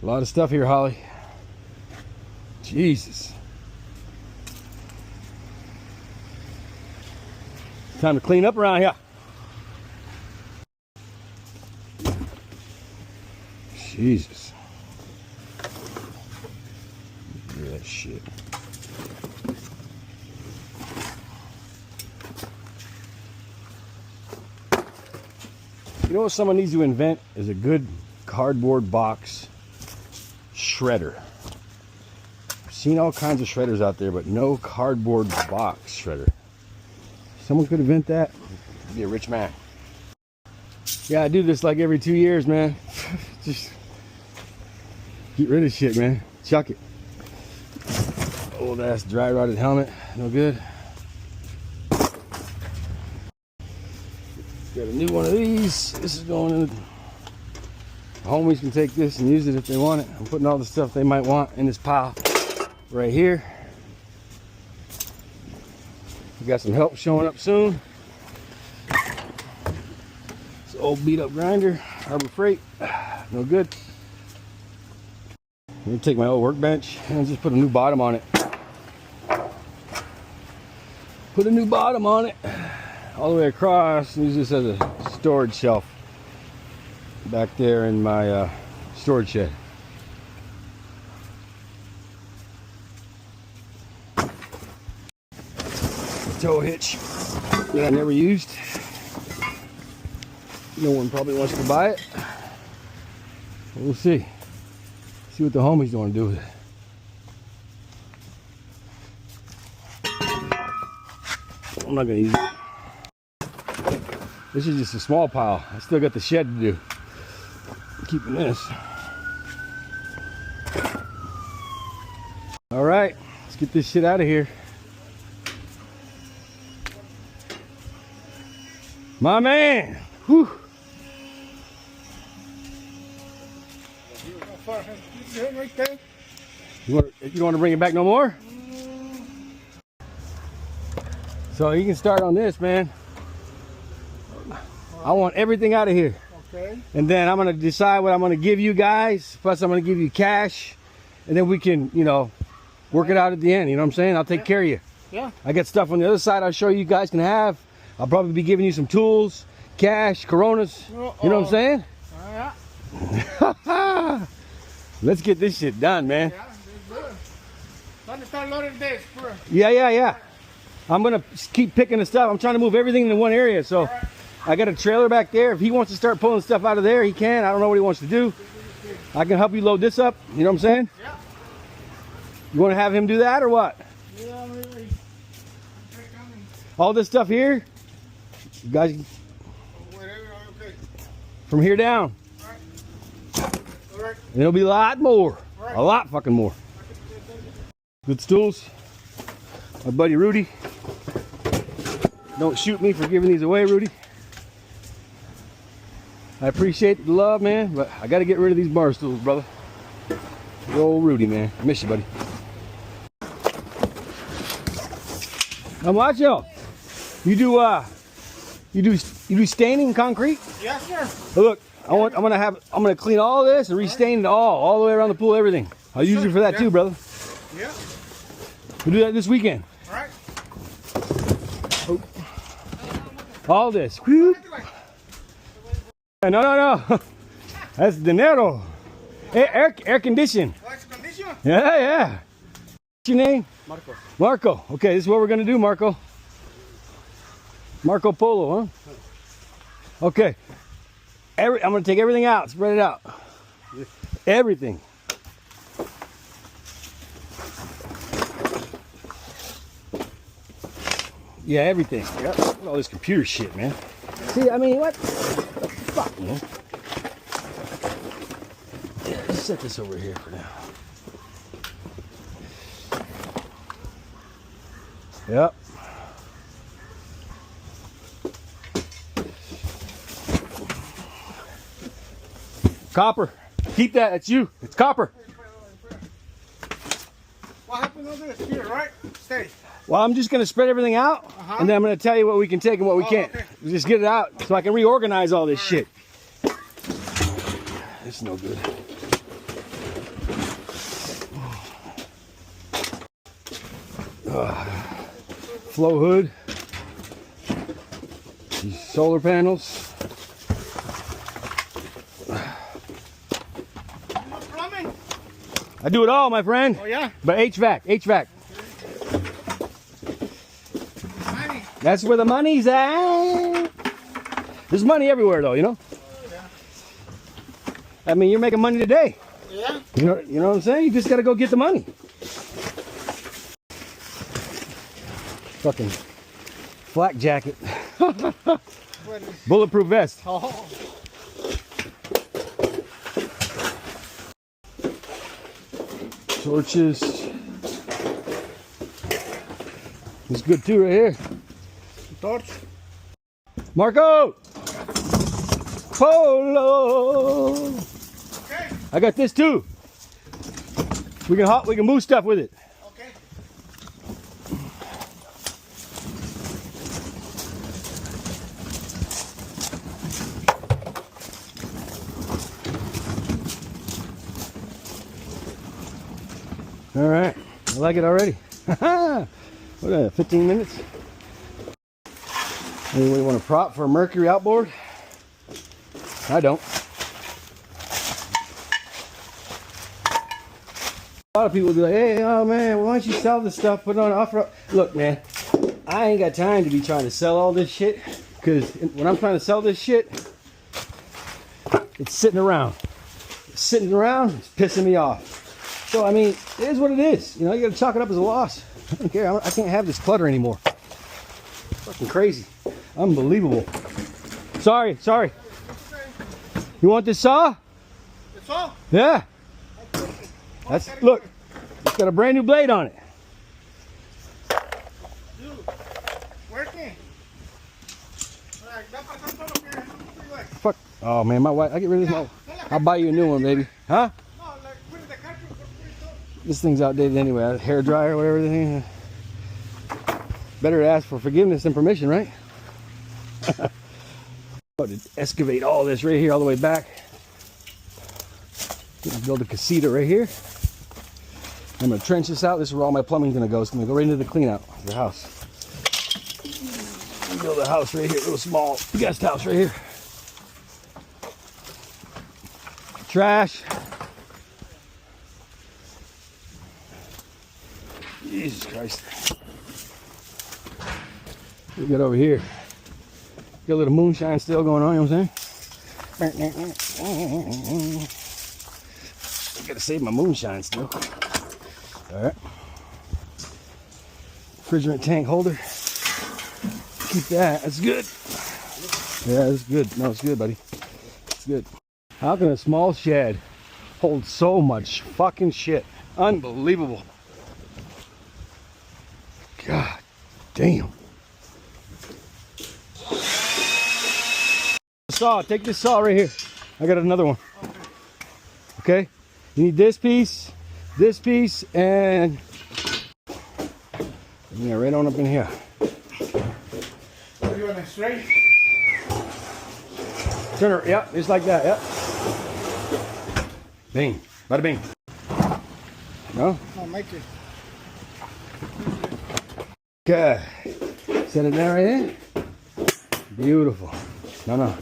A lot of stuff here, Holly. Jesus. Time to clean up around here. Jesus. Look at that shit. You know what someone needs to invent is a good cardboard box shredder. I've seen all kinds of shredders out there, but no cardboard box shredder. Someone could invent that. I'd be a rich man. Yeah, I do this like every 2 years, man. Just get rid of shit, man. Chuck it. Old ass dry rotted helmet, no good. Got a new one of these. This is going in. The homies can take this and use it if they want it. I'm putting all the stuff they might want in this pile right here. We got some help showing up soon. This old beat up grinder, Harbor Freight, no good. I'm gonna take my old workbench and just put a new bottom on it. Put a new bottom on it all the way across and use this as a storage shelf back there in my storage shed. Tow hitch that I never used. No one probably wants to buy it. We'll see. See what the homies want to do with it. I'm not gonna use it. This is just a small pile. I still got the shed to do. I'm keeping this. All right, let's get this shit out of here. My man. Whew. You don't want to bring it back no more? So you can start on this, man. I want everything out of here. Okay. And then I'm gonna decide what I'm gonna give you guys. Plus I'm gonna give you cash. And then we can, you know, work it out at the end. You know what I'm saying? I'll take care of you. Yeah. I got stuff on the other side I'll show you guys can have. I'll probably be giving you some tools, cash, Coronas. You know what I'm saying? Yeah. Let's get this shit done, man. Yeah. I'm gonna keep picking the stuff. I'm trying to move everything into one area. So I got a trailer back there. If he wants to start pulling stuff out of there, he can. I don't know what he wants to do. I can help you load this up. You know what I'm saying? Yeah. You want to have him do that or what? Yeah, really. All this stuff here, you guys, from here down. All right. And it'll be a lot more. Right. A lot fucking more. Good stools. My buddy Rudy. Don't shoot me for giving these away, Rudy. I appreciate the love, man, but I got to get rid of these bar stools, brother. Good old Rudy, man. I miss you, buddy. Now watch out. You do staining concrete? Yes, sir. Look, I'm gonna clean all this and restain it all the way around the pool, everything. I'll use you for that too, brother. Yeah. We'll do that this weekend. All right. Oh. All this. Whoop. No. That's dinero. Air condition. Air condition? Yeah. What's your name? Marco. Okay, this is what we're gonna do, Marco. Marco Polo, huh? Okay. I'm gonna take everything out, spread it out. Everything. Yeah, everything. Yep. Look at all this computer shit, man. See, I mean, what the fuck, man? Yeah, let's set this over here for now. Yep. Copper. Keep that. It's you. It's copper. What happened over this here, right? Stay. Well, I'm just going to spread everything out, and then I'm going to tell you what we can take and what we can't. Okay. Just get it out so I can reorganize all this shit. It's no good. flow hood. These solar panels. Plumbing. I do it all, my friend. Oh yeah. But HVAC. Money. That's where the money's at. There's money everywhere, though, you know? I mean, you're making money today. Yeah. You know what I'm saying? You just gotta go get the money. Fucking flak jacket. Bulletproof vest. Oh. Torches. It's good too right here. Torch. Marco! Polo! Okay. I got this too. We can move stuff with it. Okay. All right, I like it already. What, 15 minutes? Anybody want a prop for a Mercury outboard? I don't. A lot of people will be like, hey, oh man, why don't you sell this stuff, put it on offer? Look, man, I ain't got time to be trying to sell all this shit, because when I'm trying to sell this shit, it's sitting around. It's sitting around, it's pissing me off. So, I mean, it is what it is. You know, you gotta chalk it up as a loss. I don't care. I can't have this clutter anymore. Fucking crazy. Unbelievable. Sorry. You want this saw? That's all. Yeah. Look, it's got a brand new blade on it. Dude, working. Fuck. Oh man, my wife. I get rid of this. I'll buy you a new one, baby. Huh? This thing's outdated anyway. Hair dryer, whatever the thing. Better to ask for forgiveness than permission, right? About to excavate all this right here, all the way back. Build a casita right here. I'm gonna trench this out. This is where all my plumbing's gonna go. It's gonna go right into the clean out of the house. Build a house right here, a little small guest house right here. Trash. Jesus Christ. What we got over here? Got a little moonshine still going on, you know what I'm saying? I gotta save my moonshine still. Alright. Refrigerant tank holder. Keep that. That's good. Yeah, that's good. No, it's good, buddy. It's good. How can a small shed hold so much fucking shit? Unbelievable. God damn. Saw. Take this saw right here. I got another one. Okay? You need this piece, and yeah, right on up in here. You want it straight? Turn her, yeah, just like that, yeah. Bing, bada bing. No? No, make it. Okay. Set it down right here. Beautiful. No.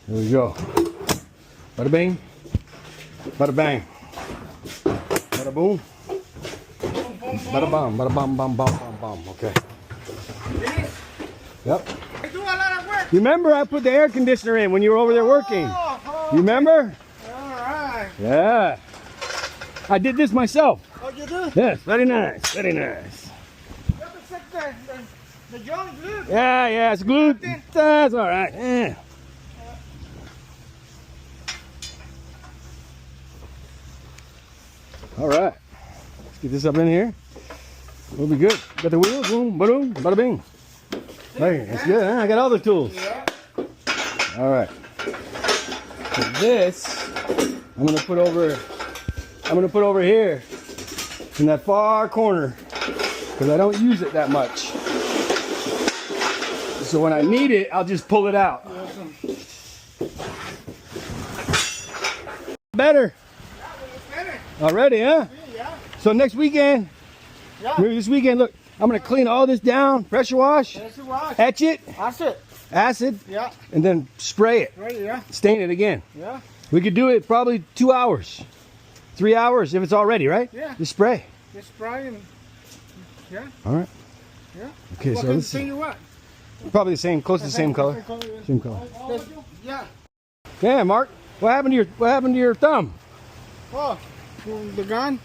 Here we go. Bada bing. Bada bang. Bada boom. Bada bam. Bada bam bam bam bam bam. Okay. Yep. I do a lot of work. You remember I put the air conditioner in when you were over there working? You remember? Alright. Yeah. I did this myself. Oh, you do? Yes, very nice. Very nice. You have to check the joint glue. Yeah, it's glued. That's all right. Yeah. All right. Let's get this up in here. We'll be good. Got the wheels. Boom, boom, bada bing. Hey, it's good. Huh? I got all the tools. Yeah. All right. So this, I'm gonna put over here in that far corner because I don't use it that much. So when I need it, I'll just pull it out. Better. Already, huh? Yeah. So next weekend, Yeah. maybe this weekend, look, I'm gonna clean all this down, pressure wash, That's the wash. etch it, That's it. acid, Yeah. and then spray it, Right, yeah. stain it again. Yeah. We could do it probably 2 hours, 3 hours if it's all ready, right? Yeah. Just spray. Just spray and yeah. All right. Yeah. Okay, What so kind of this thing is you want? probably the same, close to the same color. Same color. Yeah. Yeah, Mark. What happened to your thumb? Oh, the gun.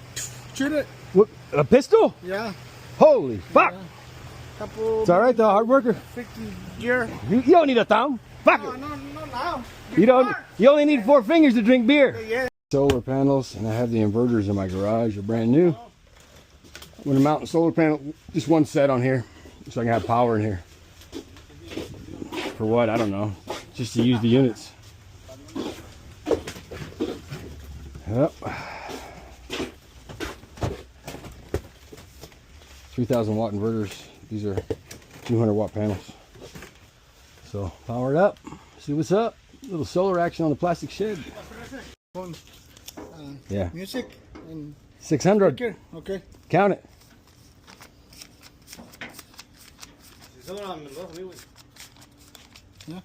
Shoot it. What, a pistol? Yeah. Holy fuck! Couple. It's all right, though. Hard worker. 50 gear. You don't need a thumb. Fuck No, it. no, no, no. You don't. You only need 4 fingers to drink beer. Yeah. Solar panels, and I have the inverters in my garage. They're brand new. I'm gonna mount a solar panel, just one set on here, so I can have power in here. For what? I don't know. Just to use the units. Yep. 3,000 watt inverters. These are 200 watt panels. So power it up. See what's up. Little solar action on the plastic shed. Yeah. Music and 600. gear. Okay. Count it. Yeah.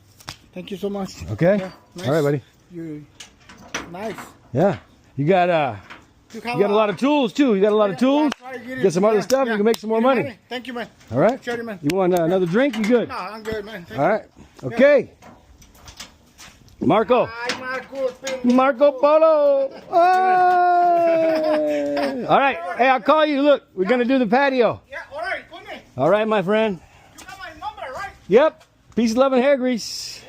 Thank you so much. Okay. Yeah, nice. All right, buddy. You nice. Yeah. You got you got a lot of tools too. You got a lot of tools. Get some other stuff. You can make some more money. Thank you, man. All right. Sure, man. You want another drink? You good? No, I'm good, man. Thank All right. Okay. Marco. Ay, Marco. Marco Polo. Hey. All right. Hey, I'll call you. Look, we're gonna do the patio. Yeah, all right. Call me. All right, my friend. You got my number, right? Yep. Peace, love, and hair grease.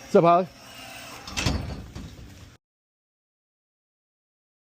What's up, Holly?